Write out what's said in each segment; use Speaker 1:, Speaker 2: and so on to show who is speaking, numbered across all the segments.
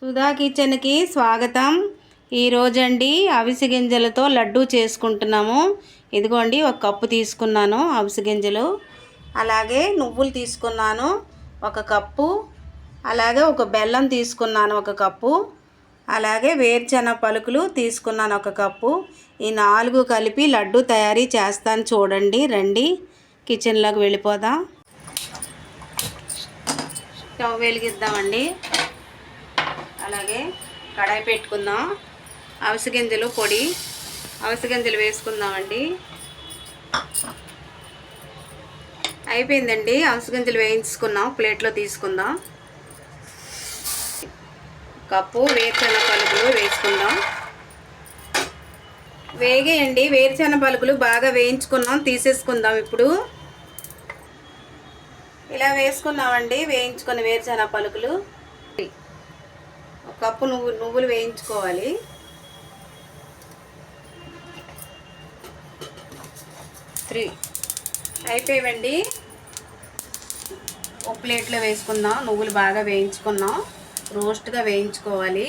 Speaker 1: సుధా కిచెన్కి స్వాగతం. ఈరోజండి అవిసె గింజలతో లడ్డూ చేసుకుంటున్నాము. ఇదిగోండి ఒక కప్పు తీసుకున్నాను అవిసె గింజలు, అలాగే నువ్వులు తీసుకున్నాను ఒక కప్పు, అలాగే ఒక బెల్లం తీసుకున్నాను ఒక కప్పు, అలాగే వేరుశనగ పలుకులు తీసుకున్నాను ఒక కప్పు. ఈ 4 కలిపి లడ్డూ తయారీ చేస్తాను. చూడండి, రండి కిచెన్లోకి వెళ్ళిపోదాం. స్టవ్ వెలిగిద్దామండి. అలాగే కడాయి పెట్టుకుందాం. అవిసె గింజలు పొడి, అవిసె గింజలు వేసుకుందామండి. అయిపోయిందండి, అవిసె గింజలు వేయించుకున్నాం. ప్లేట్లో తీసుకుందాం. కప్పు వేరుశనగ పలుకులు వేసుకుందాం. వేగేయండి, వేరుశనగ పలుకులు బాగా వేయించుకున్నాం, తీసేసుకుందాం. ఇప్పుడు ఇలా వేసుకున్నామండి వేయించుకున్న వేరుశనగ పలుకులు. ఒక కప్పు నువ్వులు వేయించుకోవాలి. అయిపోయావండి. ఒక ప్లేట్లో వేసుకుందాం. నువ్వులు బాగా వేయించుకున్నాం, రోస్ట్గా వేయించుకోవాలి.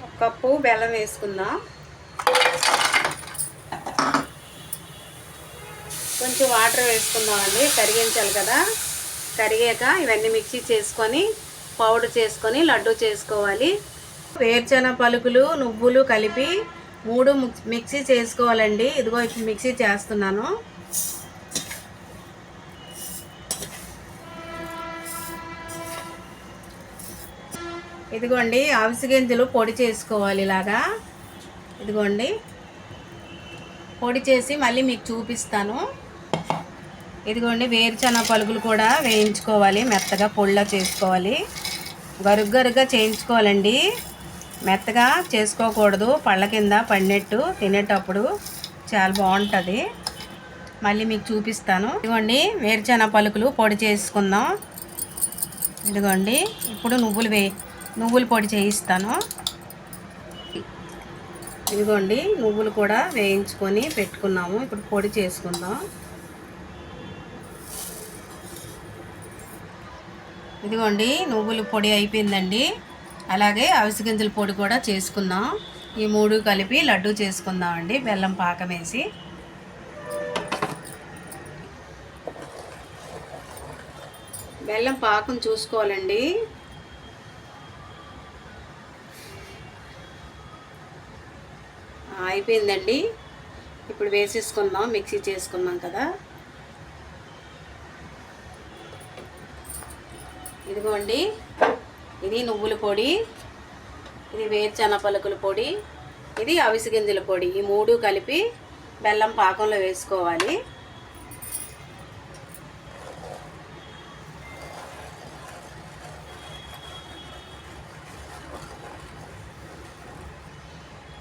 Speaker 1: ఒక కప్పు బెల్లం వేసుకుందాం. కొంచెం వాటర్ వేసుకుందామండి, కరిగించాలి కదా. కరిగాక ఇవన్నీ మిక్సీ చేసుకొని పౌడర్ చేసుకొని లడ్డు చేసుకోవాలి. వేరుశనగ పలుకులు నువ్వులు కలిపి 3 మిక్సీ చేసుకోవాలండి. ఇదిగో ఇప్పుడు మిక్సీ చేస్తున్నాను. ఇదిగోండి అవిసె గింజలు పొడి చేసుకోవాలి ఇలాగా. ఇదిగోండి పొడి చేసి మళ్ళీ మీకు చూపిస్తాను. ఇదిగోండి వేరుశనగ పలుకులు కూడా వేయించుకోవాలి, మెత్తగా పొడిలా చేసుకోవాలి. గరుగ్గా చేయించుకోవాలండి, మెత్తగా చేసుకోకూడదు. పళ్ళ కింద పడినట్టు తినేటప్పుడు చాలా బాగుంటుంది. మళ్ళీ మీకు చూపిస్తాను. ఇదిగోండి వేరుశనగ పలుకులు పొడి చేసుకుందాం. ఇదిగోండి ఇప్పుడు నువ్వులు పొడి చేయిస్తాను. ఇదిగోండి నువ్వులు కూడా వేయించుకొని పెట్టుకున్నాము. ఇప్పుడు పొడి చేసుకుందాం. ఇదిగోండి నువ్వుల పొడి అయిపోయిందండి. అలాగే అవిసె గింజల పొడి కూడా చేసుకుందాం. ఈ 3 కలిపి లడ్డు చేసుకుందామండి, బెల్లం పాకం వేసి. బెల్లం పాకం చూసుకోవాలండి. అయిపోయిందండి. ఇప్పుడు వేసేసుకుందాం. మిక్సీ చేసుకున్నాం కదా. ఇదిగోండి ఇది నువ్వుల పొడి, ఇది వేరుశనగ పలుకుల పొడి, ఇది అవిసె గింజల పొడి. ఈ 3 కలిపి బెల్లం పాకంలో వేసుకోవాలి.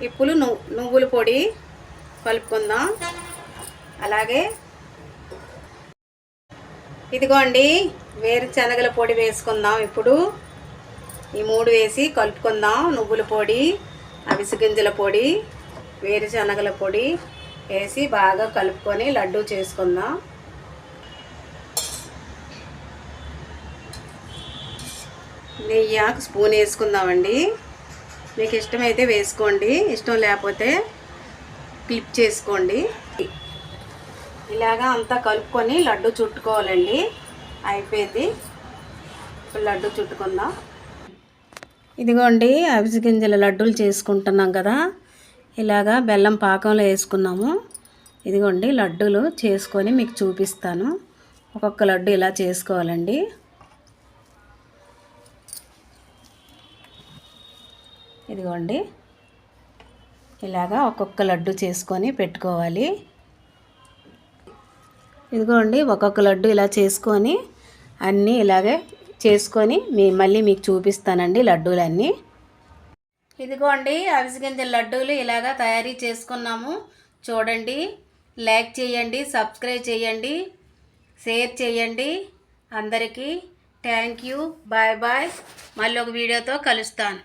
Speaker 1: ఇప్పుడు నువ్వుల పొడి కలుపుకుందాం. అలాగే ఇదిగోండి వేరుశనగల పొడి వేసుకుందాం. ఇప్పుడు ఈ 3 వేసి కలుపుకుందాం. నువ్వుల పొడి, అవిసె గింజల పొడి, వేరుశనగల పొడి వేసి బాగా కలుపుకొని లడ్డు చేసుకుందాం. నెయ్యి స్పూన్ వేసుకుందామండి. మీకు ఇష్టమైతే వేసుకోండి, ఇష్టం లేకపోతే క్లిప్ చేసుకోండి. ఇలాగా అంతా కలుపుకొని లడ్డు చుట్టుకోవాలండి. అయిపోయింది. ఇప్పుడు లడ్డు చుట్టుకుందాం. ఇదిగోండి అవిసె గింజల లడ్డూలు చేసుకుంటున్నాం కదా. ఇలాగా బెల్లం పాకంలో వేసుకున్నాము. ఇదిగోండి లడ్డూలు చేసుకొని మీకు చూపిస్తాను. ఒక్కొక్క లడ్డు ఇలా చేసుకోవాలండి. ఇదిగోండి ఇలాగా ఒక్కొక్క లడ్డు చేసుకొని పెట్టుకోవాలి. ఇదిగోండి ఒక్కొక్క లడ్డు ఇలా చేసుకొని అన్నీ ఇలాగే చేసుకొని మళ్ళీ మీకు చూపిస్తానండి లడ్డూలన్నీ. ఇదిగోండి అవిసె గింజల లడ్డూలు ఇలాగా తయారీ చేసుకున్నాము. చూడండి, లైక్ చేయండి, సబ్స్క్రైబ్ చేయండి, షేర్ చేయండి. అందరికీ థ్యాంక్ యూ. Bye bye. మళ్ళీ ఒక వీడియోతో కలుస్తాను.